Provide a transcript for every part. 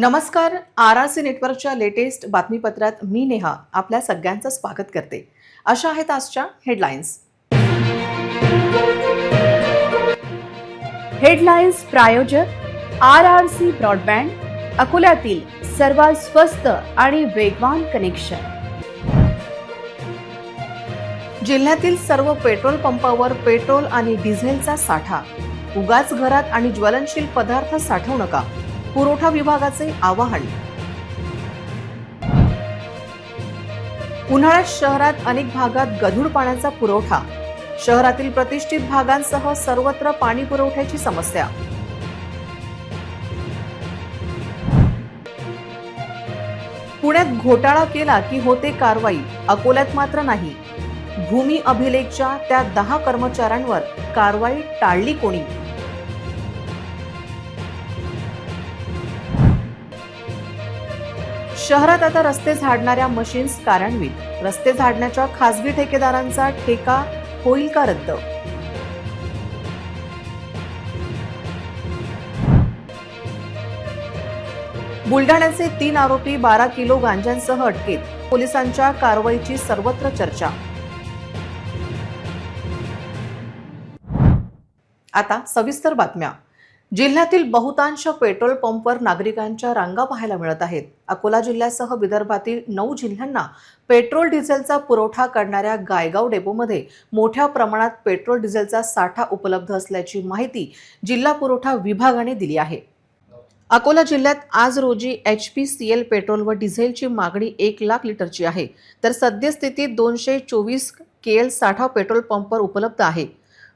नमस्कार. आरआरसी नेटवर्कच्या लेटेस्ट बातमीपत्रात मी नेहा आपल्या सगळ्यांचं स्वागत करते. अशा आहेत आजच्या हेडलाईन्स. हेडलाईन्स प्रायोजक आरआरसी ब्रॉडबँड, अकोल्यातील सर्वात स्वस्त आणि वेगवान कनेक्शन. जिल्ह्यातील सर्व पेट्रोल पंपावर पेट्रोल आणि डिझेलचा साठा. उगाच घरात आणि ज्वलनशील पदार्थ साठवू नका, पुरवठा विभागाचे आवाहन. उन्हाळ्यात शहरात अनेक भागात गढूळ पाण्याचा पुरवठा. शहरातील प्रतिष्ठित भागांसह सर्वत्र पाणी पुरवठ्याची समस्या. पुण्यात घोटाळा केला की होते कारवाई, अकोल्यात मात्र नाही. भूमी अभिलेखच्या त्या 10 कर्मचाऱ्यांवर कारवाई टाळली कोणी? शहरात आता रस्ते झाडणाऱ्या मशीन्स कार्यान्वित. रस्ते झाडण्याच्या खासगी ठेकेदारांचा ठेका होईल का रद्द? बुलढाण्याचे 3 आरोपी 12 किलो गांजांसह अटकेत. पोलिसांच्या कारवाईची सर्वत्र चर्चा. आता सविस्तर बातम्या. जिल्ह्यातील बहुतांश पेट्रोल पंपवर नागरिकांच्या रांगा पाहायला मिळत आहेत. अकोला जिल्ह्यासह विदर्भातील 9 जिल्ह्यांना पेट्रोल डिझेलचा पुरवठा करणाऱ्या गायगाव डेपोमध्ये मोठ्या प्रमाणात पेट्रोल डिझेलचा साठा उपलब्ध असल्याची माहिती जिल्हा पुरवठा विभागाने दिली आहे. अकोला जिल्ह्यात आज रोजी HPCL पेट्रोल व डिझेलची मागणी 1 लाख लिटरची आहे, तर सद्यस्थितीत 224 KL साठा पेट्रोल पंपवर उपलब्ध आहे.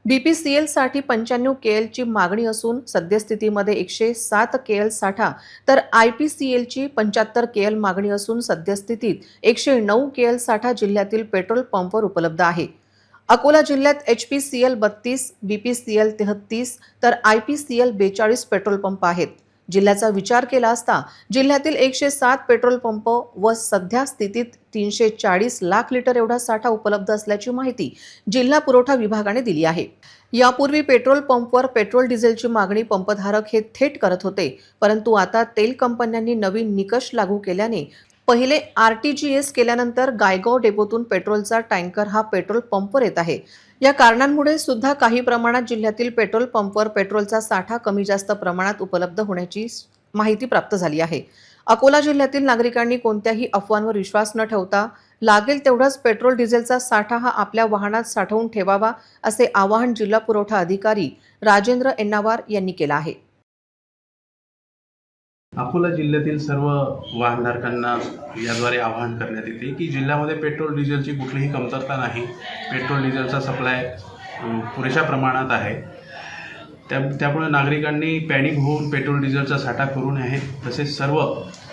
BPCL साठी 95 KL ची मागणी असून सद्यस्थितीमध्ये 107 KL साठा, तर IPCL ची 75 KL मागणी असून सद्यस्थितीत 109 KL साठा जिल्ह्यातील पेट्रोल पंपवर उपलब्ध आहे. अकोला जिल्ह्यात HPCL 32, BPCL 33, तर IPCL 42 पेट्रोल पंप आहेत. जिल्ह्याचा विचार केला असता जिल्ह्यातील 107 पेट्रोल पंप व सध्या स्थितीत 340 लाख लिटर एवढा साठा उपलब्ध असल्याची माहिती जिल्हा पुरवठा विभागाने दिली आहे. यापूर्वी पेट्रोल पंपवर पेट्रोल डिझेलची मागणी पंपधारक हे थेट करत होते, परंतु आता तेल कंपन्यांनी नवीन निकष लागू केल्याने पहिले RTGS केल्यानंतर गायगाव डेपोतून पेट्रोलचा टँकर हा पेट्रोल पंपवर येत आहे. या कारणांमुळे सुद्धा काही प्रमाणात जिल्ह्यातील पेट्रोल पंपवर पेट्रोलचा साठा कमी जास्त प्रमाणात उपलब्ध होण्याची माहिती प्राप्त झाली आहे. अकोला जिल्ह्यातील नागरिकांनी कोणत्याही अफवांवर विश्वास न ठेवता लागेल तेवढाच पेट्रोल डिझेलचा साठा हा आपल्या वाहनात साठवून ठेवावा, असे आवाहन जिल्हा पुरवठा अधिकारी राजेंद्र एन्नावार यांनी केले आहे. अकोला जिल्ह्यातील सर्व वाहनधारकांना याद्वारे आवाहन करण्यात येते की जिल्ह्यामध्ये पेट्रोल डिझेलची कुठलीही कमतरता नाही. पेट्रोल डिझेलचा सप्लाय पुरेशा प्रमाणात आहे. त्यामुळे नागरिकांनी पॅनिक होऊन पेट्रोल डिझेलचा साठा करू नये. तसेच सर्व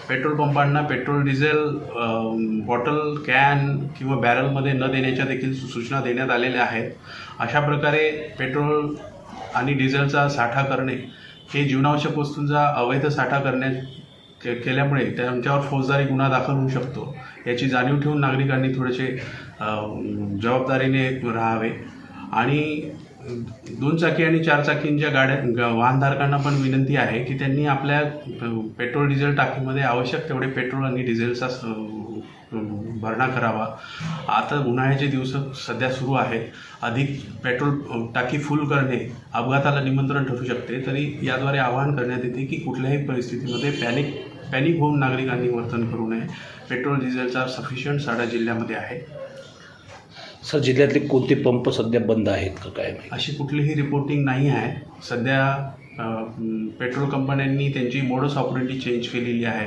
पेट्रोल पंपांना पेट्रोल डिझेल बॉटल, कॅन किंवा बॅरलमध्ये न देण्याच्या देखील सूचना देण्यात आलेल्या आहेत. अशा प्रकारे पेट्रोल आणि डिझेलचा साठा करणे हे जीवनावश्यक वस्तूंचा अवैध साठा केल्यामुळे त्यांच्यावर फौजदारी गुन्हा दाखल होऊ शकतो. याची जाणीव ठेवून नागरिकांनी थोडेसे जबाबदारीने राहावे. आणि 2 चाकी आणि 4 चाकींच्या वाहनधारकांना पण विनंती आहे की त्यांनी आपल्या पेट्रोल डिझेल टाकीमध्ये आवश्यक तेवढे पेट्रोल आणि डिझेलचा भरणा करावा. आता उन्हाळ्याचे दिवस सध्या सुरू आहेत. अधिक पेट्रोल टाकी फुल करणे अपघाताला निमंत्रण ठरू शकते. तरी याद्वारे आवाहन करण्यात येते की कुठल्याही परिस्थितीमध्ये पॅनिक होऊन नागरिकांनी वर्तन करू नये. पेट्रोल डिझेलचा सफिशियंट साठा जिल्ह्यामध्ये आहे. सर, जिल्ह्यातले कोणते पंप सध्या बंद आहेत का काय? अशी कुठलीही रिपोर्टिंग नाही आहे. सध्या पेट्रोल कंपन्यांनी त्यांची मोडस ऑपरेंडी चेंज केलेली आहे.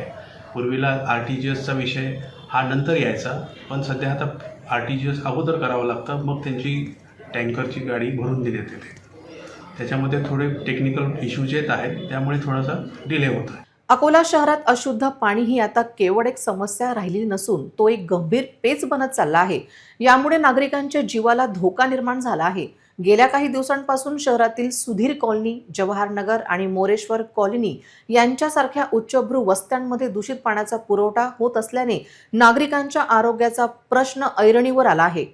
पूर्वीला RTGSचा विषय हा नंतर यायचा, पण सध्या आता RTGS अगोदर करावं लागतं, मग त्यांची टँकरची गाडी भरून देण्यात येते. त्याच्यामध्ये थोडे टेक्निकल इश्यूज येत आहेत, त्यामुळे थोडासा डिले होत आहे. अकोला शहरात अशुद्ध पाणी ही आता केवळ एक समस्या राहिली नसून तो एक गंभीर पेच बनत चालला आहे. यामुळे नागरिकांच्या जीवाला धोका निर्माण झाला आहे. गेल्या काही दिवसांपासून शहरातील सुधीर कॉलनी, जवाहरनगर आणि मोरेश्वर कॉलनी यांच्यासारख्या उच्चभ्रू वस्त्यांमध्ये दूषित पाण्याचा पुरवठा होत असल्याने नागरिकांच्या आरोग्याचा प्रश्न ऐरणीवर आला आहे.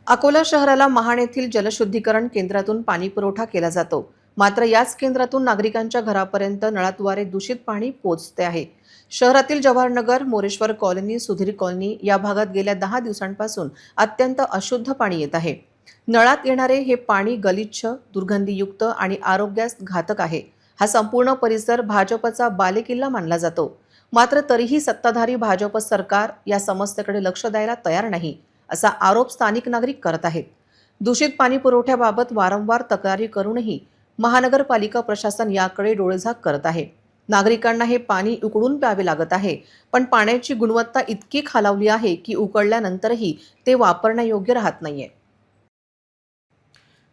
अकोला शहराला महाड येथील जलशुद्धीकरण केंद्रातून पाणी पुरवठा केला जातो. मात्र याच केंद्रातून नागरिकांच्या घरापर्यंत नळाद्वारे दूषित पाणी पोहोचते आहे. शहरातील जवाहरनगर, मोरेश्वर कॉलनी, सुधीर कॉलनी या भागात गेल्या 10 दिवसांपासून अत्यंत अशुद्ध पाणी येत आहे. नळात येणारे हे पाणी गलिच्छ, दुर्गंधीयुक्त आणि आरोग्यास घातक आहे. हा संपूर्ण परिसर भाजपचा बालेकिल्ला मानला जातो. मात्र तरीही सत्ताधारी भाजप सरकार या समस्येकडे लक्ष द्यायला तयार नाही, असा आरोप स्थानिक नागरिक करत आहेत. दूषित पाणी पुरवठ्याबाबत वारंवार तक्रारी करूनही महानगरपालिका प्रशासन याकडे डोळेझाक करत आहे. नागरिकांना हे पाणी उकळून प्यावे लागत आहे, पण पाण्याची गुणवत्ता इतकी खालावली आहे की उकळल्यानंतरही ते वापरण्यायोग्य राहत नाहीये.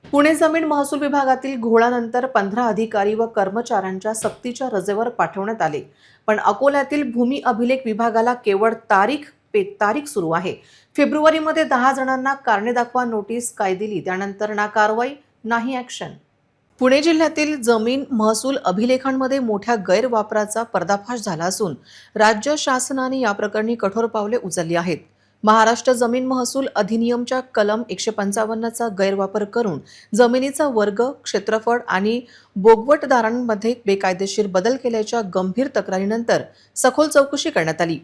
पुणे जमीन महसूल विभागातील घोळानंतर 15 अधिकारी व कर्मचाऱ्यांच्या सक्तीच्या रजेवर पाठवण्यात आले. पण अकोल्यातील भूमी अभिलेख विभागाला केवळ तारीख पे तारीख सुरू आहे. फेब्रुवारीमध्ये 10 जणांना कारणे दाखवा नोटीस काय दिली, त्यानंतर ना कारवाई नाही ॲक्शन. पुणे जिल्ह्यातील जमीन महसूल अभिलेखांमध्ये मोठ्या गैरवापराचा पर्दाफाश झाला असून राज्य शासनाने या प्रकरणी कठोर पावले उचलली आहेत. महाराष्ट्र जमीन महसूल अधिनियमच्या कलम 155चा गैरवापर करून जमिनीचा वर्ग, क्षेत्रफळ आणि बोगवटदारांमध्ये बेकायदेशीर बदल केल्याच्या गंभीर तक्रारीनंतर सखोल चौकशी करण्यात आली.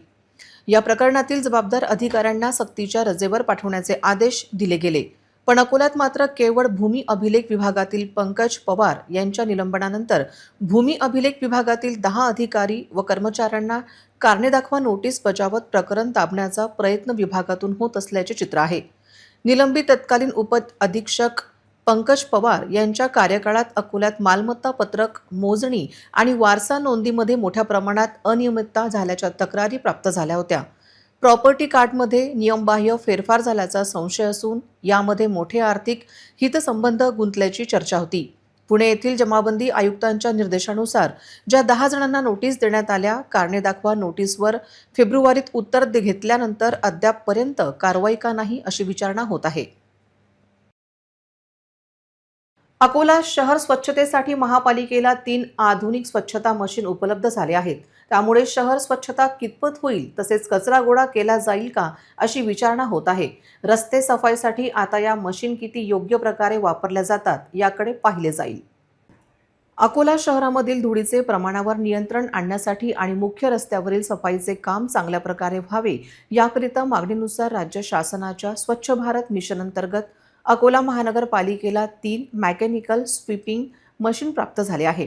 या प्रकरणातील जबाबदार अधिकाऱ्यांना सक्तीच्या रजेवर पाठवण्याचे आदेश दिले गेले. पण अकोल्यात मात्र केवळ भूमी अभिलेख विभागातील पंकज पवार यांच्या निलंबनानंतर भूमी अभिलेख विभागातील 10 अधिकारी व कर्मचाऱ्यांना कारणे दाखवा नोटीस बजावत प्रकरण दाबण्याचा प्रयत्न विभागातून होत असल्याचे चित्र आहे. निलंबित तत्कालीन उप अधीक्षक पंकज पवार यांच्या कार्यकाळात अकोल्यात मालमत्ता पत्रक मोजणी आणि वारसा नोंदीमध्ये मोठ्या प्रमाणात अनियमितता झाल्याच्या तक्रारी प्राप्त झाल्या होत्या. प्रॉपर्टी कार्डमध्ये नियमबाह्य फेरफार झाल्याचा संशय असून यामध्ये मोठे आर्थिक हितसंबंध गुंतल्याची चर्चा होती. पुणे येथील जमाबंदी आयुक्तांच्या निर्देशानुसार ज्या 10 जणांना नोटीस देण्यात आल्या, कारणे दाखवा नोटीसवर फेब्रुवारीत उत्तर घेतल्यानंतर अद्यापपर्यंत कारवाई का नाही अशी विचारणा होत आहे. अकोला शहर स्वच्छतेसाठी महापालिकेला 3 आधुनिक स्वच्छता मशीन उपलब्ध झाले आहेत. त्यामुळे शहर स्वच्छता कितपत होईल, तसेच कचरा गोळा केला जाईल का अशी विचारणा होत आहे. रस्ते सफाईसाठी आता या मशीन किती योग्य प्रकारे वापरल्या जातात याकडे पाहिले जाईल. अकोला शहरामधील धुळीचे प्रमाणावर नियंत्रण आणण्यासाठी आणि मुख्य रस्त्यावरील सफाईचे काम चांगल्या प्रकारे व्हावे याकरिता मागणीनुसार राज्य शासनाच्या स्वच्छ भारत मिशन अंतर्गत अकोला महानगरपालिकेला 3 मेकॅनिकल स्वीपिंग मशीन प्राप्त झाले आहे.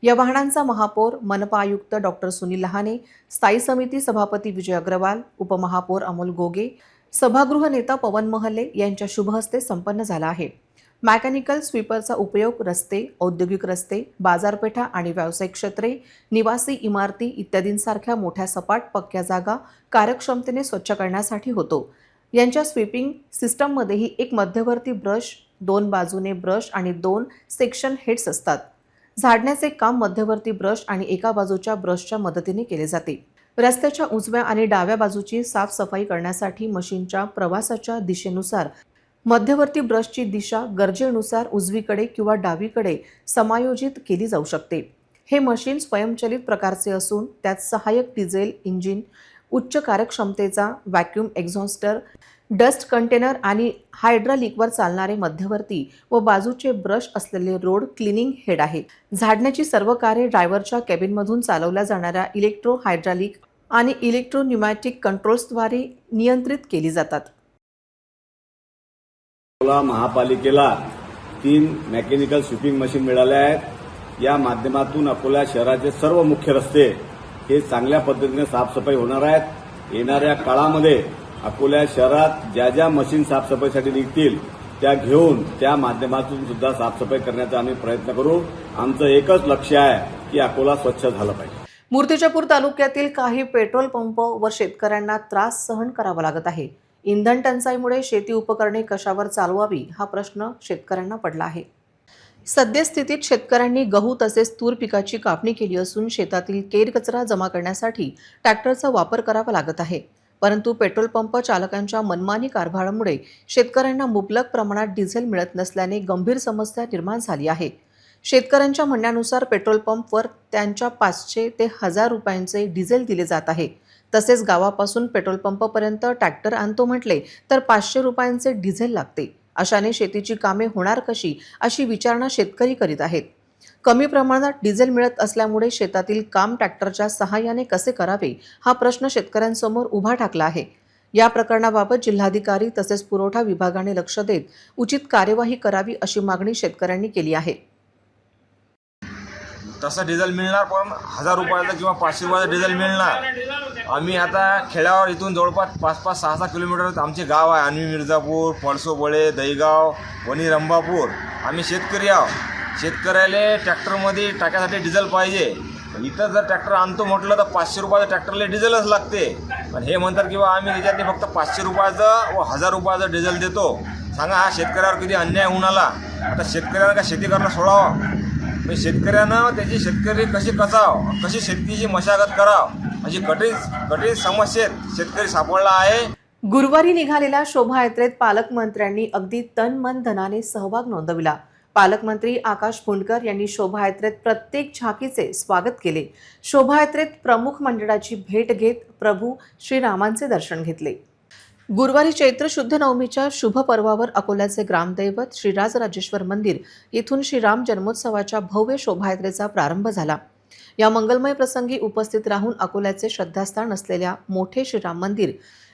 या वाहनांचा महापौर, मनपा आयुक्त डॉक्टर सुनील लहाने, स्थायी समिती सभापती विजय अग्रवाल, उपमहापौर अमोल गोगे, सभागृह नेता पवन महले यांच्या शुभहस्ते संपन्न झाला आहे. मेकॅनिकल स्वीपरचा उपयोग रस्ते, औद्योगिक रस्ते, बाजारपेठा आणि व्यावसायिक क्षेत्रे, निवासी इमारती इत्यादींसारख्या मोठ्या सपाट पक्क्या जागा कार्यक्षमतेने स्वच्छ करण्यासाठी होतो. यांच्या स्वीपिंग सिस्टममध्येही एक मध्यवर्ती ब्रश, 2 बाजूने ब्रश आणि 2 सेक्शन हेड्स असतात. झाडण्याचे काम मध्यवर्ती ब्रश आणि एका बाजूच्या ब्रशच्या मदतीने केले जाते. रस्त्याच्या उजव्या आणि डाव्या बाजूची साफसफाई करण्यासाठी मशीनच्या प्रवासाच्या दिशेनुसार मध्यवर्ती ब्रशची दिशा गरजेनुसार उजवीकडे किंवा डावीकडे समायोजित केली जाऊ शकते. हे मशीन स्वयंचलित प्रकारचे असून त्यात सहाय्यक डिझेल इंजिन, उच्च कार्यक्षमतेचा व्हॅक्यूम एक्झॉस्टर, डस्ट कंटेनर आणि हायड्रॉलिकवर चालणारे मध्यवर्ती व बाजूचे ब्रश असलेले रोड क्लिनिंग हेड आहे. झाडण्याची सर्व कार्ये ड्रायव्हरच्या केबिनमधून चालवल्या जाणाऱ्या इलेक्ट्रो हायड्रॉलिक आणि इलेक्ट्रो न्यूमॅटिक कंट्रोल्सद्वारे नियंत्रित केली जातात. अकोला महापालिकेला 3 मेकॅनिकल स्वीपिंग मशीन मिळाल्या आहेत. या माध्यमातून अकोला शहराचे सर्व मुख्य रस्ते हे चांगल्या पद्धतीने साफसफाई होणार आहेत. येणाऱ्या काळामध्ये अकोला शहरात ज्या ज्या मशीन साफसफाईसाठी निघतील त्या घेऊन त्या माध्यमातून सुद्धा साफसफाई करण्याचा आम्ही प्रयत्न करू. आमचं एकच लक्ष आहे की अकोला स्वच्छ झालं पाहिजे. मूर्तिजापूर तालुक्यातील काही पेट्रोल पंप व शेतकऱ्यांना त्रास सहन करावा लागत आहे. इंधन टंचाईमुळे शेती उपकरणे कशावर चालवावी हा प्रश्न शेतकऱ्यांना पडला आहे. सद्यस्थितीत शेतकऱ्यांनी गहू तसेच तूर पिकाची कापणी केली असून शेतातील केर कचरा जमा करण्यासाठी ट्रॅक्टरचा वापर करावा लागत आहे. परंतु पेट्रोल पंप चालकांच्या मनमानी कारभारामुळे शेतकऱ्यांना मुबलक प्रमाणात डिझेल मिळत नसल्याने गंभीर समस्या निर्माण झाली आहे. शेतकऱ्यांच्या म्हणण्यानुसार पेट्रोल पंपवर त्यांच्या 500 ते 1000 रुपयांचे डिझेल दिले जात आहे. तसेच गावापासून पेट्रोल पंपपर्यंत ट्रॅक्टर आणतो म्हटले तर 500 रुपयांचे डिझेल लागते. अशाने शेतीची कामे होणार कशी अशी विचारणा शेतकरी करीत आहेत. कमी प्रमाणात डिझेल मिळत असल्यामुळे शेतातील काम ट्रॅक्टरच्या सहाय्याने कसे करावे हा प्रश्न शेतकऱ्यांसमोर उभा ठाकला आहे. या प्रकरणाबाबत जिल्हाधिकारी तसेच पुरवठा विभागाने लक्ष देत उचित कार्यवाही करावी अशी मागणी शेतकऱ्यांनी केली आहे. तसं डिझेल मिळणार, पण 1000 रुपयाचं किंवा 500 रुपयाचं डिझेल मिळणार. आम्ही आता खेड्यावर इथून जवळपास 5-5, 6-6 किलोमीटर आमचे गाव आहे. अन्वी मिर्झापूर, पळसोबळे, दहीगाव, वणी रंभापूर. आम्ही शेतकरी आहोत. शेतकऱ्याला ट्रॅक्टरमध्ये टाकायसाठी डिझेल पाहिजे. इथं जर ट्रॅक्टर आणतो म्हटलं तर 500 रुपयाचं ट्रॅक्टरला डिझेलच लागते. पण हे म्हणतात की बा आम्ही त्याच्यातले फक्त 500 रुपयाचं व 1000 रुपयाचं डिझेल देतो. सांगा, हा शेतकऱ्यावर किती अन्याय होऊन आला. आता शेतकऱ्यानं का शेती करणं सोडावं? म्हणजे शेतकऱ्यानं त्याची शेतकरी कशी कसावं, कशी शेतीची मशागत करावं, अशी कठीण समस्येत शेतकरी सापडला आहे. गुरुवारी निघालेल्या शोभायात्रेत पालकमंत्र्यांनी अगदी तन मन धनाने सहभाग नोंदविला. पालकमंत्री आकाश फुंडकर यांनी शोभायात्रेत प्रत्येक झाकीचे स्वागत केले. शोभायात्रेत प्रमुख मंडळाची भेट घेत प्रभू श्रीरामांचे दर्शन घेतले. गुरुवारी चैत्र शुद्ध नवमीच्या शुभ पर्वावर अकोल्याचे ग्रामदैवत श्रीराजराजेश्वर मंदिर येथून श्रीराम जन्मोत्सवाच्या भव्य शोभायात्रेचा प्रारंभ झाला. या मंगलमय प्रसंगी उपस्थित राहून अकोल्याचे श्रद्धास्थान असलेल्या मोठे श्रीराम मंदिर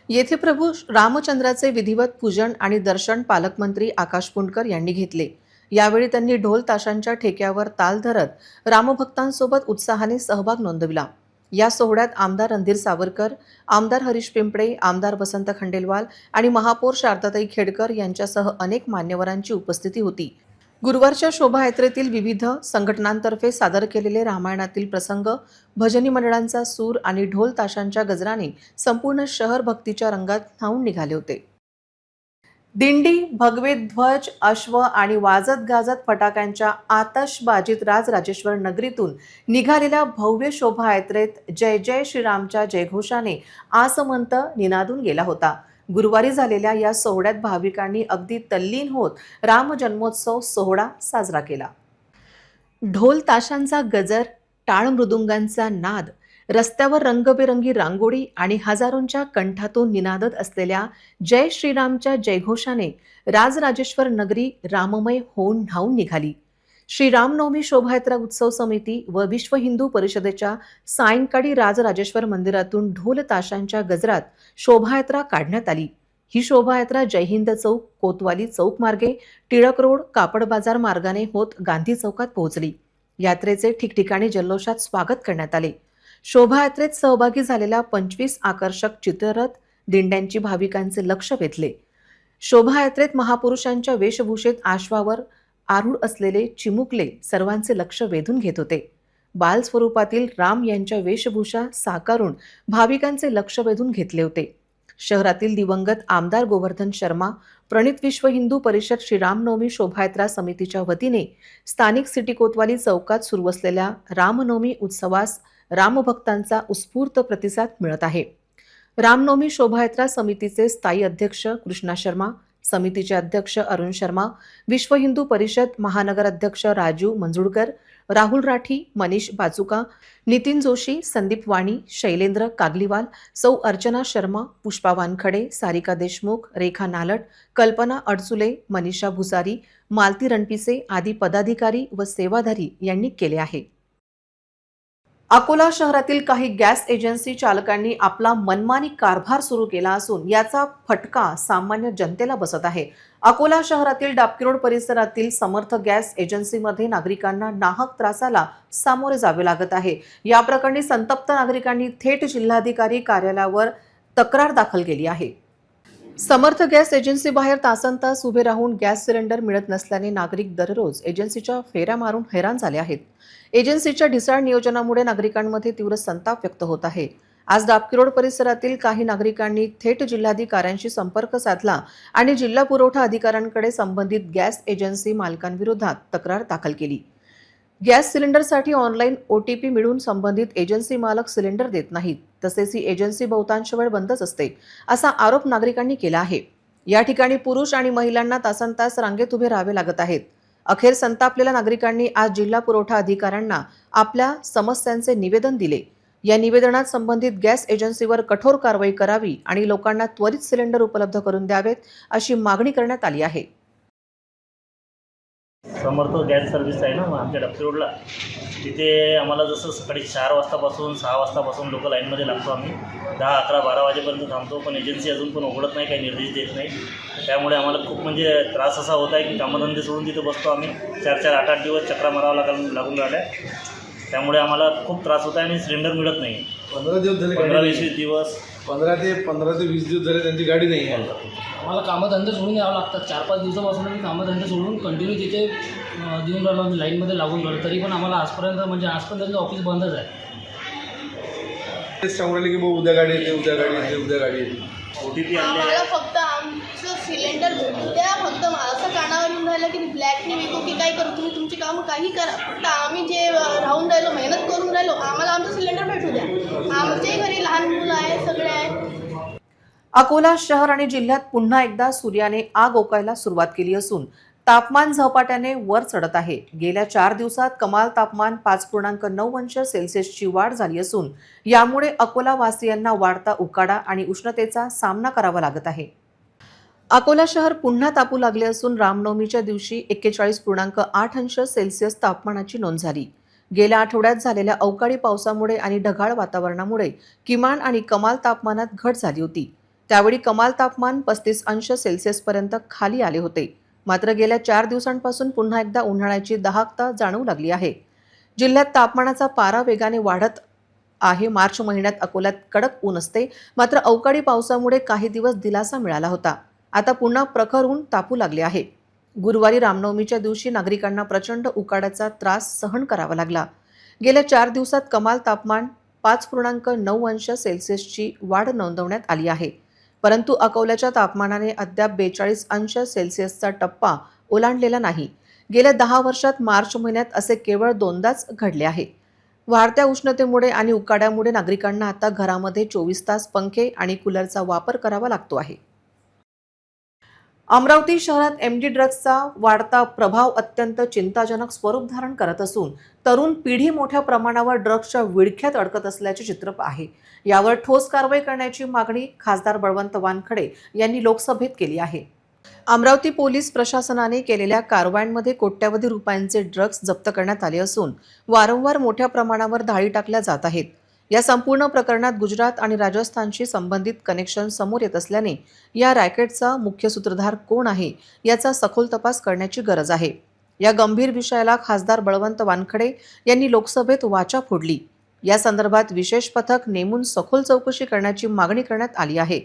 येथे प्रभू रामचंद्राचे विधिवत पूजन आणि दर्शन पालकमंत्री आकाश फुंडकर यांनी घेतले. यावेळी त्यांनी ढोल ताशांच्या ठेक्यावर ताल धरत रामभक्तांसोबत उत्साहाने सहभाग नोंदविला. या सोहळ्यात आमदार रणधीर सावरकर, आमदार हरीश पिंपळे, आमदार वसंत खंडेलवाल आणि महापौर शारदाताई खेडकर यांच्यासह अनेक मान्यवरांची उपस्थिती होती. गुरुवारच्या शोभायात्रेतील विविध संघटनांतर्फे सादर केलेले रामायणातील प्रसंग, भजनी मंडळांचा सूर आणि ढोल ताशांच्या गजराने संपूर्ण शहर भक्तीच्या रंगात न्हाऊन निघाले होते. दिंडी, भगवे ध्वज, अश्व आणि वाजत गाजत फटाक्यांच्या आतषबाजीत राजराजेश्वर नगरीतून निघालेल्या भव्य शोभायात्रेत जय जय श्रीरामच्या जयघोषाने आसमंत निनादून गेला होता. गुरुवारी झालेल्या या सोहळ्यात भाविकांनी अगदी तल्लीन होत राम जन्मोत्सव सोहळा साजरा केला. ढोल ताशांचा गजर, टाळ मृदुंगांचा नाद, रस्त्यावर रंगबेरंगी रांगोळी आणि हजारोंच्या कंठातून निनादत असलेल्या जय श्रीरामच्या जयघोषाने राजराजेश्वर नगरी राममय होऊन न्हाऊन निघाली. श्रीरामनवमी शोभायात्रा उत्सव समिती व विश्व हिंदू परिषदेच्या सायंकाळी राजराजेश्वर मंदिरातून ढोल ताशांच्या गजरात शोभायात्रा काढण्यात आली. ही शोभायात्रा जयहिंद चौक, कोतवाली चौक मार्गे टिळक रोड, कापड बाजार मार्गाने होत गांधी चौकात पोहोचली. यात्रेचे ठिकठिकाणी जल्लोषात स्वागत करण्यात आले. शोभायात्रेत सहभागी झालेल्या 25 आकर्षक चित्ररथ दिंड्यांची भाविकांचे लक्ष वेधले. शोभायात्रेत महापुरुषांच्या वेशभूषेत आश्वावर आरूढ असलेले चिमुकले सर्वांचे लक्ष वेधून घेत होते. बाल स्वरूपातील राम यांच्या वेशभूषा साकारून भाविकांचे लक्ष वेधून घेतले होते. शहरातील दिवंगत आमदार गोवर्धन शर्मा, प्रणित विश्व हिंदू परिषद श्रीरामनवमी शोभायात्रा समितीच्या वतीने स्थानिक सिटी कोतवाली चौकात सुरू असलेल्या रामनवमी उत्सवास रामभक्तांचा उत्स्फूर्त प्रतिसाद मिळत आहे. रामनवमी शोभायात्रा समितीचे स्थायी अध्यक्ष कृष्णा शर्मा, समितीचे अध्यक्ष अरुण शर्मा, विश्व हिंदू परिषद महानगर अध्यक्ष राजू मंजुळकर, राहुल राठी, मनीष बाचुका, नितीन जोशी, संदीप वाणी, शैलेंद्र कागलीवाल, सौ अर्चना शर्मा, पुष्पा वानखडे, सारिका देशमुख, रेखा नालट, कल्पना अडसुले, मनीषा भुसारी, मालती रणपिसे आदी पदाधिकारी व सेवाधारी यांनी केले आहे. अकोला शहरातील काही गॅस एजन्सी चालकांनी आपला मनमानी कारभार सुरू केला असून याचा फटका सामान्य जनतेला बसत आहे. अकोला शहरातील डाबकीरोड परिसरातील समर्थ गॅस एजन्सीमध्ये नागरिकांना नाहक त्रासाला सामोरे जावे लागत आहे. या प्रकरणी संतप्त नागरिकांनी थेट जिल्हाधिकारी कार्यालयावर तक्रार दाखल केली आहे. समर्थ गॅस एजन्सी बाहेर तासनतास उभे राहून गॅस सिलेंडर मिळत नसल्याने नागरिक दररोज एजन्सीच्या फेऱ्या मारून हैराण झाले आहेत. एजन्सीच्या ढिसाळ नियोजनामुळे नागरिकांमध्ये तीव्र संताप व्यक्त होत आहे. आज डाबकीरोड परिसरातील काही नागरिकांनी थेट जिल्हाधिकाऱ्यांशी संपर्क साधला आणि जिल्हा पुरवठा अधिकाऱ्यांकडे संबंधित गॅस एजन्सी मालकांविरोधात तक्रार दाखल केली. गॅस सिलेंडरसाठी ऑनलाईन OTP मिळून संबंधित एजन्सी मालक सिलेंडर देत नाहीत, तसेच ही एजन्सी बहुतांश वेळ बंदच असते असा आरोप नागरिकांनी केला आहे. या ठिकाणी पुरुष आणि महिलांना तासनतास रांगेत उभे राहावे लागत आहेत. अखेर संतापलेल्या नागरिकांनी आज जिल्हा पुरवठा अधिकाऱ्यांना आपल्या समस्यांचे निवेदन दिले. या निवेदनात संबंधित गॅस एजन्सीवर कठोर कारवाई करावी आणि लोकांना त्वरित सिलेंडर उपलब्ध करून द्यावेत अशी मागणी करण्यात आली आहे. समर्थ गॅस सर्व्हिस आहे ना आमच्या डबके रोडला, तिथे आम्हाला जसं सकाळी 4 वाजतापासून 6 वाजतापासून लोक लाईनमध्ये लागतो. आम्ही 10, 11, 12 वाजेपर्यंत थांबतो, पण एजन्सी अजून पण उघडत नाही, काही निर्देश देत नाही. त्यामुळे आम्हाला खूप म्हणजे त्रास असा होत आहे की कामधंदे सोडून तिथे बसतो आम्ही. 4-4, 8-8 दिवस चक्रा मारावं लागून राहिल्या. त्यामुळे आम्हाला खूप त्रास होत आहे आणि सिलेंडर मिळत नाही. 15 दिवस झाले, 15-20 दिवस 15 ते 20 दिवस झाले त्यांची गाडी नाही आहे. आम्हाला कामधंदे सोडून यावं लागतात. 4-5 दिवसापासून मी कामधंदे सोडून कंटिन्यू तिथे देऊन राहिलो, मी लाईनमध्ये लागून राहिलो. तरी पण आम्हाला आजपर्यंत म्हणजे आजपर्यंत ऑफिस बंदच आहे. तेच सांगून राहिले की उद्या गाडी येते, उद्या गाडी येते, उद्या गाडी येते. OTP आणले आम्हाला फक्त आमचं सिलेंडर भेटू द्या. फक्त असं कानावर येऊन राहिलं की ब्लॅकने विकू की काय करू, तुम्ही तुमची कामं काही करा, फक्त आम्ही जे राहून राहिलो, मेहनत करून राहिलो, आम्हाला आमचं सिलेंडर भेटू द्या. आमच्याही घरी लहान मुलं आहे, सगळे आहेत. अकोला शहर आणि जिल्ह्यात पुन्हा एकदा सूर्याने आग ओकायला सुरुवात केली असून तापमान झपाट्याने वर चढत आहे. गेल्या 4 दिवसात कमाल तापमान 5.9 अंश सेल्सिअसची वाढ झाली असून यामुळे अकोला वासियांना वाढता उकाडा आणि उष्णतेचा सामना करावा लागत आहे. अकोला शहर पुन्हा तापू लागले असून रामनवमीच्या दिवशी 41.8 अंश सेल्सिअस तापमानाची नोंद झाली. गेल्या आठवड्यात झालेल्या अवकाळी पावसामुळे आणि ढगाळ वातावरणामुळे किमान आणि कमाल तापमानात घट झाली होती. त्यावेळी कमाल तापमान 35 अंश सेल्सिअसपर्यंत खाली आले होते. मात्र गेल्या 4 दिवसांपासून पुन्हा एकदा उन्हाळ्याची दहाकता जाणवू लागली आहे. जिल्ह्यात तापमानाचा पारा वेगाने वाढत आहे. मार्च महिन्यात अकोल्यात कडक ऊन असते, मात्र अवकाळी पावसामुळे काही दिवस दिलासा मिळाला होता. आता पुन्हा प्रखर ऊन तापू लागले आहे. गुरुवारी रामनवमीच्या दिवशी नागरिकांना प्रचंड उकाड्याचा त्रास सहन करावा लागला. गेल्या 4 दिवसात कमाल तापमान 5.9 अंश सेल्सिअसची वाढ नोंदवण्यात आली आहे. परंतु अकोल्याच्या तापमानाने अद्याप 42 अंश सेल्सिअसचा टप्पा ओलांडलेला नाही. गेल्या 10 वर्षात मार्च महिन्यात असे केवळ 2दाच घडले आहे. वाढत्या उष्णतेमुळे आणि उकाड्यामुळे नागरिकांना आता घरामध्ये 24 तास पंखे आणि कूलरचा वापर करावा लागतो आहे. अमरावती शहरात MD ड्रग्सचा वाढता प्रभाव अत्यंत चिंताजनक स्वरूप धारण करत असून तरुण पिढी मोठ्या प्रमाणावर ड्रग्सच्या विळख्यात अडकत असल्याचे चित्र आहे. यावर ठोस कारवाई करण्याची मागणी खासदार बळवंत वानखडे यांनी लोकसभेत केली आहे. अमरावती पोलीस प्रशासनाने केलेल्या कारवायांमध्ये कोट्यवधी रुपयांचे ड्रग्स जप्त करण्यात आले असून वारंवार मोठ्या प्रमाणावर धाडी टाकल्या जात आहेत. या संपूर्ण प्रकरणात गुजरात आणि राजस्थानशी संबंधित कनेक्शन समोर येत असल्याने या रॅकेटचा मुख्य सूत्रधार कोण आहे याचा सखोल तपास करण्याची गरज आहे. या गंभीर विषयाला खासदार बळवंत वानखडे यांनी लोकसभेत वाचा फोडली. या संदर्भात विशेष पथक नेमून सखोल चौकशी करण्याची मागणी करण्यात आली आहे.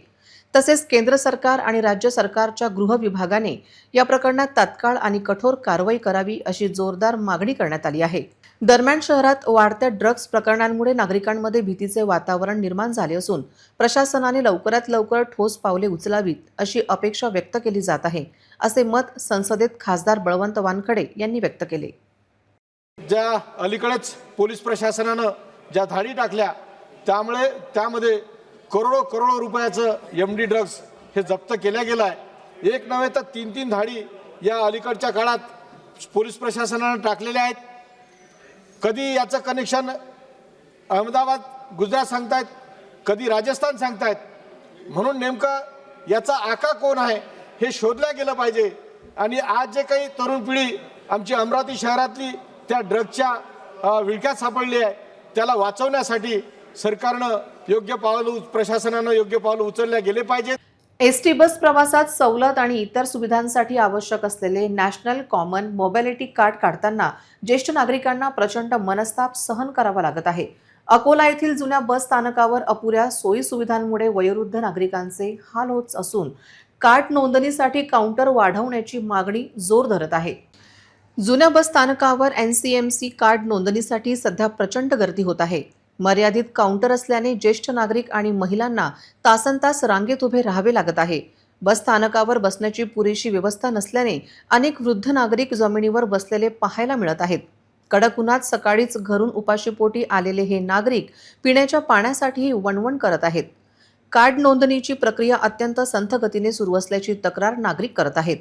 तसेच केंद्र सरकार आणि राज्य सरकारच्या गृह विभागाने या प्रकरणात तात्काळ आणि कठोर कारवाई करावी अशी जोरदार मागणी करण्यात आली आहे. दरम्यान शहरात वाढत्या ड्रग्स प्रकरणांमुळे नागरिकांमध्ये भीतीचे वातावरण निर्माण झाले असून प्रशासनाने लवकरात लवकर ठोस पावले उचलावीत अशी अपेक्षा व्यक्त केली जात आहे, असे मत संसदेत खासदार बळवंत वानखडे यांनी व्यक्त केले. ज्या अलीकडेच पोलीस प्रशासनानं ज्या धाडी टाकल्या त्यामध्ये करोडो रुपयाचं MD ड्रग्स हे जप्त केल्या गेलं आहे. एक नव्हे तर 3 धाडी या अलीकडच्या काळात पोलीस प्रशासनानं टाकलेल्या आहेत. कधी याचं कनेक्शन अहमदाबाद गुजरात सांगतायत, कधी राजस्थान सांगतायत. म्हणून नेमकं याचा आका कोण आहे हे शोधलं गेलं पाहिजे. आणि आज जे काही तरुण पिढी आमची अमरावती शहरातली त्या ड्रग्सच्या विळख्यात सापडली आहे, त्याला वाचवण्यासाठी सरकारनं प्रशासनानं योग्य पावलं उचलले गेले पाहिजे. एसटी बस प्रवासात सवलत आणि इतर सुविधांसाठी आवश्यक असलेले नॅशनल कॉमन मोबॅलिटी कार्ड काढताना ज्येष्ठ नागरिकांना प्रचंड मनस्ताप सहन करावा लागत आहे. अकोला येथील जुन्या बस स्थानकावर अपुऱ्या सोयी सुविधांमुळे वयोवृद्ध नागरिकांचे हाल होत असून कार्ड नोंदणीसाठी काउंटर वाढवण्याची मागणी जोर धरत आहे. जुन्या बस स्थानकावर NCMC कार्ड नोंदणीसाठी सध्या प्रचंड गर्दी होत आहे. मर्यादित काउंटर असल्याने ज्येष्ठ नागरिक आणि महिलांना तासनतास रांगेत उभे राहावे लागत आहे. बस स्थानकावर बसण्याची पुरेशी व्यवस्था नसल्याने अनेक वृद्ध नागरिक जमिनीवर बसलेले पाहायला मिळत आहेत. कडक उन्हात सकाळीच घरून उपाशीपोटी आलेले हे नागरिक पिण्याच्या पाण्यासाठीही वणवण करत आहेत. कार्ड नोंदणीची प्रक्रिया अत्यंत संथ गतीने सुरू असल्याची तक्रार नागरिक करत आहेत.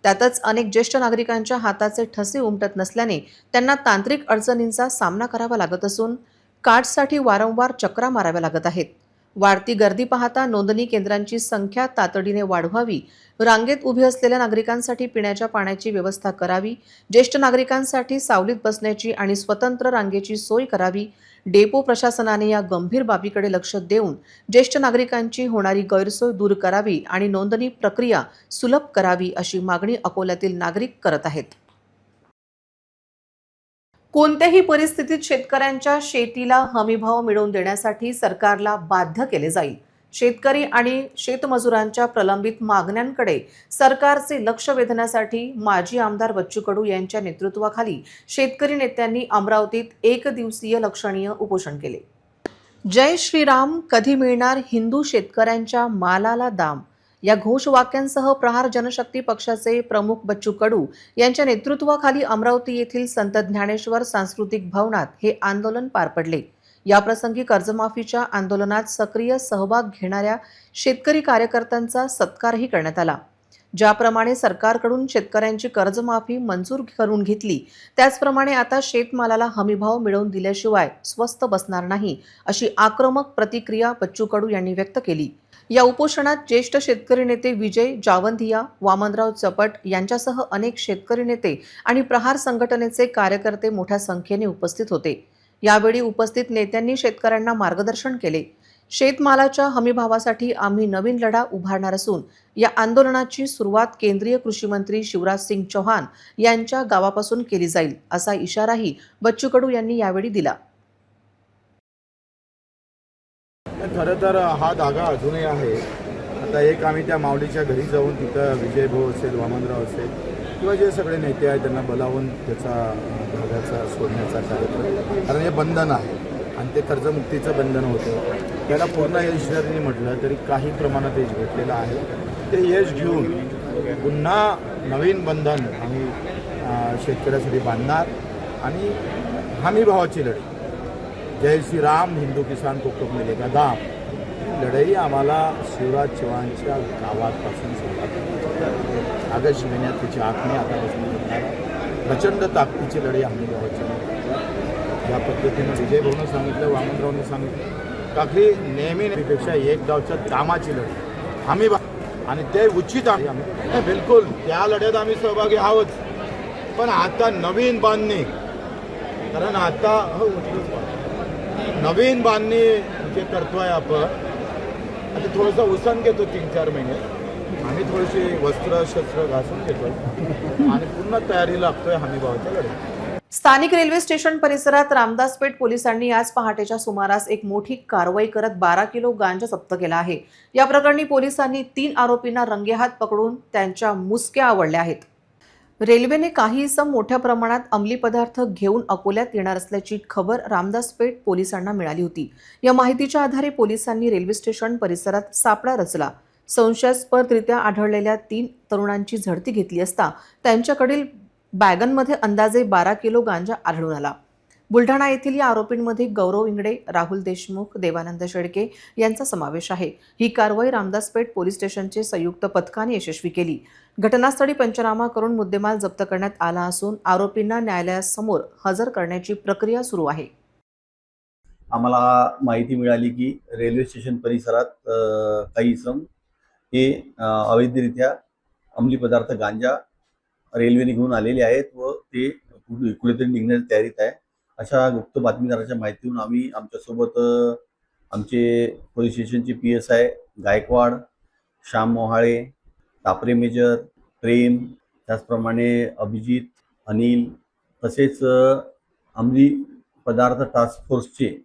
त्यातच अनेक ज्येष्ठ नागरिकांच्या हाताचे ठसे उमटत नसल्याने त्यांना तांत्रिक अडचणींचा सामना करावा लागत असून कार्डसाठी वारंवार चक्रा माराव्या लागत आहेत. वाढती गर्दी पाहता नोंदणी केंद्रांची संख्या तातडीने वाढवावी, रांगेत उभे असलेल्या नागरिकांसाठी पिण्याच्या पाण्याची व्यवस्था करावी, ज्येष्ठ नागरिकांसाठी सावलीत बसण्याची आणि स्वतंत्र रांगेची सोय करावी. डेपो प्रशासनाने या गंभीर बाबीकडे लक्ष देऊन ज्येष्ठ नागरिकांची होणारी गैरसोय दूर करावी आणि नोंदणी प्रक्रिया सुलभ करावी, अशी मागणी अकोल्यातील नागरिक करत आहेत. कोणत्याही परिस्थितीत शेतकऱ्यांच्या शेतीला हमीभाव मिळवून देण्यासाठी सरकारला बाध्य केले जाईल. शेतकरी आणि शेतमजुरांच्या प्रलंबित मागण्यांकडे सरकारचे लक्ष वेधण्यासाठी माजी आमदार बच्चू कडू यांच्या नेतृत्वाखाली शेतकरी नेत्यांनी अमरावतीत एक दिवसीय लक्षणीय उपोषण केले. जय श्रीराम, कधी मिळणार हिंदू शेतकऱ्यांच्या मालाला दाम, या घोषवाक्यांसह प्रहार जनशक्ती पक्षाचे प्रमुख बच्चू कडू यांच्या नेतृत्वाखाली अमरावती येथील संत ज्ञानेश्वर सांस्कृतिक भवनात हे आंदोलन पार पडले. याप्रसंगी कर्जमाफीच्या आंदोलनात सक्रिय सहभाग घेणाऱ्या शेतकरी कार्यकर्त्यांचा सत्कारही करण्यात आला. ज्याप्रमाणे सरकारकडून शेतकऱ्यांची कर्जमाफी मंजूर करून घेतली, त्याचप्रमाणे आता शेतमालाला हमीभाव मिळवून दिल्याशिवाय स्वस्त बसणार नाही, अशी आक्रमक प्रतिक्रिया बच्चू कडू यांनी व्यक्त केली. या उपोषणात ज्येष्ठ शेतकरी नेते विजय जावंधिया, वामनराव चपट यांच्यासह अनेक शेतकरी नेते आणि प्रहार संघटनेचे कार्यकर्ते मोठ्या संख्येने उपस्थित होते. यावेळी उपस्थित नेत्यांनी शेतकऱ्यांना मार्गदर्शन केले. शेतमालाच्या हमीभावासाठी आम्ही नवीन लढा उभारणार असून या आंदोलनाची सुरुवात केंद्रीय कृषी मंत्री शिवराज सिंग चौहान यांच्या गावापासून केली जाईल, असा इशाराही बच्चू कडू यांनी यावेळी दिला. खरं तर हा धागा अजूनही आहे. आता एक आम्ही त्या माऊलीच्या घरी जाऊन तिथं विजय भाऊ असेल, वामनराव असेल किंवा जे सगळे नेते आहेत त्यांना बोलावून त्याचा धाग्याचा सोडण्याचा कार्यक्रम, कारण हे बंधन आहे आणि ते कर्जमुक्तीचं बंधन होतं. त्याला पूर्ण यश जरी म्हटलं तरी काही प्रमाणात यश भेटलेलं आहे. ते यश घेऊन पुन्हा नवीन बंधन आम्ही शेतकऱ्यासाठी बांधणार आणि हमीभावाची लढाई, जय श्रीराम हिंदू किसान को कब मिलेगा दाम, लढाई आम्हाला शिवराज चव्हाणच्या गावापासून सुरुवात करणार. ऑगस्ट महिन्यात त्याची आखणी आतापासून करणार. प्रचंड ताकदीची लढाई हमीभावाची लढाई. या पद्धतीनं विजय भाऊनं सांगितलं, वामनरावने सांगितलं, काकडी नेहमीपेक्षा एक गावच्या दामाची लढाई हमीभाव आणि ते उचित आहे. आम्ही बिलकुल त्या लढ्यात आम्ही सहभागी आहोत. पण आता नवीन बांधणी, कारण आता नवीन बांधणी जे करतोय आपण, आता थोडंसं उसण घेतो 3-4 महिने, आम्ही थोडीशी वस्त्र शस्त्र घासून घेतो आणि पूर्ण तयारी लागतोय हमीभावाच्या लढ्यात. स्थानिक रेल्वे स्टेशन परिसरात रामदासपेठ पोलिसांनी आज पहाटेच्या सुमारास एक मोठी कारवाई करत 12 किलो गांजा जप्त केला आहे. या प्रकरणी पोलिसांनी 3 आरोपींना रंगेहात पकडून त्यांच्या मुसक्या आवळल्या आहेत. रेल्वेने काही इसम मोठ्या प्रमाणात अंमली पदार्थ घेऊन अकोल्यात येणार असल्याची खबर रामदासपेठ पोलिसांना मिळाली होती. या माहितीच्या आधारे पोलिसांनी रेल्वे स्टेशन परिसरात सापळा रचला. संशयास्पदरित्या आढळलेल्या 3 तरुणांची झडती घेतली असता त्यांच्याकडील बॅगांमध्ये अंदाजे 12 किलो गांजा आढळून आला. बुलढाणा येथील या आरोपींमध्ये गौरव इंगडे, राहुल देशमुख, देवानंद शेळके यांचा समावेश आहे. ही कारवाई रामदासपेठ पोलीस स्टेशनचे संयुक्त पथकाने यशस्वी केली. घटनास्थळी पंचनामा करून मुद्देमाल जप्त करण्यात आला असून आरोपींना न्यायालयासमोर हजर करण्याची प्रक्रिया सुरू आहे. आम्हाला माहिती मिळाली की रेल्वे स्टेशन परिसरात काही इसम हे अवैधरित्या अंमली पदार्थ गांजा रेल्वेने घेऊन आलेले आहेत व ते कुठेतरी निघण्याची तयारीत आहे. अशा गुप्त बातमीदाराच्या माहितीवरून आम्ही आमच्यासोबत आमचे पोलीस स्टेशनचे PSI गायकवाड, श्याम मोहाळे, तापरे मेजर, प्रेम, त्याचप्रमाणे अभिजित, अनिल, तसेच अंमली पदार्थ टास्क फोर्सचे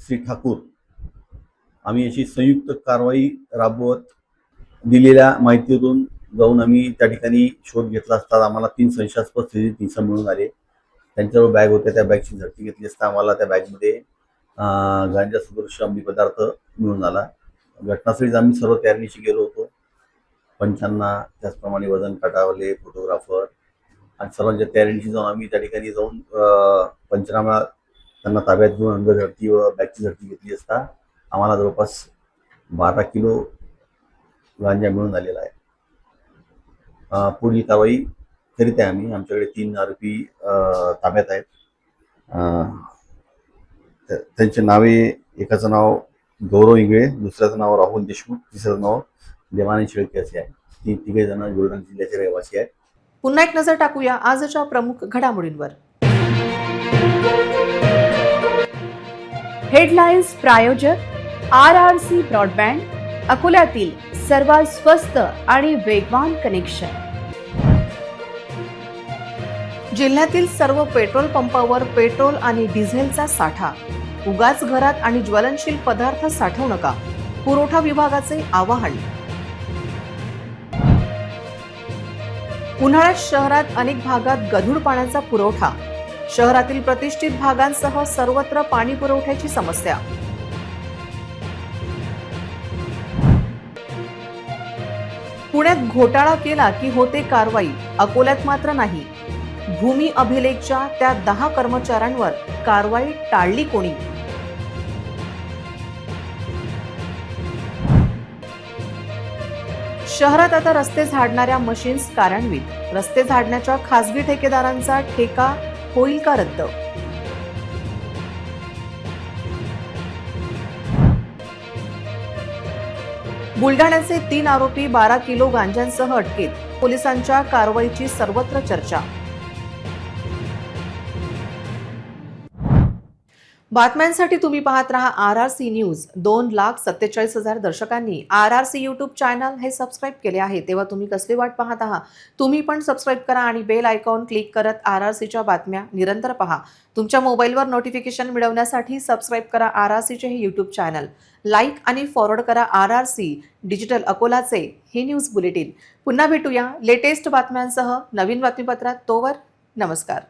श्री ठाकूर, आम्ही अशी संयुक्त कारवाई राबवत दिलेल्या माहितीवरून जाऊन आम्ही त्या ठिकाणी शोध घेतला असता आम्हाला 3 संशयास्पद स्थितीत इसम मिळून आले. त्यांच्यावर बॅग होत्या, त्या बॅगची झडती घेतली असता आम्हाला त्या बॅगमध्ये गांजा सदृश अंमली पदार्थ मिळून आला. घटनास्थळीच आम्ही सर्व तयारीनिशी गेलो होतो. पंचांना, त्याचप्रमाणे वजन काटावाले, फोटोग्राफर आणि सर्वांच्या तयारीनिशी जाऊन आम्ही त्या ठिकाणी जाऊन पंचनामा त्यांना ताब्यात घेऊन अंगझडती व बॅगची झडती घेतली असता आम्हाला जवळपास 12 किलो गांजा मिळून आलेला आहे. पुढील कारवाई करीत आहे आम्ही. आमच्याकडे 3 आरोपी ताब्यात आहेत. त्यांचे नावे, एकाचं नाव गौरव इंगळे, दुसऱ्याचं नाव राहुल देशमुख, तिसरं नाव देवानंद शेळके असे आहे. ती तिघे जण बुलढाणा जिल्ह्याचे रहिवासी आहेत. पुन्हा एक नजर टाकूया आजच्या प्रमुख घडामोडींवर. हेडलाईन्स प्रायोजक RRC ब्रॉडबँड, अकोल्यातील सर्वात स्वस्त आणि वेगवान कनेक्शन. जिल्ह्यातील सर्व पेट्रोल पंपावर पेट्रोल आणि डिझेलचा साठा. उगाच घरात आणि ज्वलनशील पदार्थ साठवू नका, पुरवठा विभागाचे आवाहन. उन्हाळ्यात शहरात अनेक भागात गढूळ पाण्याचा पुरवठा. शहरातील प्रतिष्ठित भागांसह सर्वत्र पाणी पुरवठ्याची समस्या. पुण्यात घोटाळा केला की होते कारवाई, अकोल्यात मात्र नाही. भूमी अभिलेखच्या त्या 10 कर्मचाऱ्यांवर कारवाई टाळली कोणी? शहरात आता रस्ते झाडणाऱ्या मशीन्स कार्यान्वित. रस्ते झाडण्याच्या खासगी ठेकेदारांचा ठेका होईल का रद्द? बुलढाण्याचे 3 आरोपी 12 किलो गांजांसह अटकेत. पोलिसांच्या कारवाईची सर्वत्र चर्चा. बातम्यांसाठी तुम्ही पाहत रहा RRC news. 2,47,000 दर्शकांनी RRC YouTube channel हे सबस्क्राईब केले आहे, तेव्हा तुम्ही कसली वाट पाहत आहात? तुम्ही पण सबस्क्राईब करा आणि बेल आयकॉन क्लिक करत RRCच्या बातम्या निरंतर पहा. तुमच्या मोबाईलवर नोटिफिकेशन मिळवण्यासाठी सबस्क्राईब करा RRCचे हे यूट्यूब चॅनल. लाईक आणि फॉरवर्ड करा RRC डिजिटल अकोलाचे हे न्यूज बुलेटिन. पुन्हा भेटूया लेटेस्ट बातम्यांसह नवीन बातमीपत्रात. तोवर नमस्कार.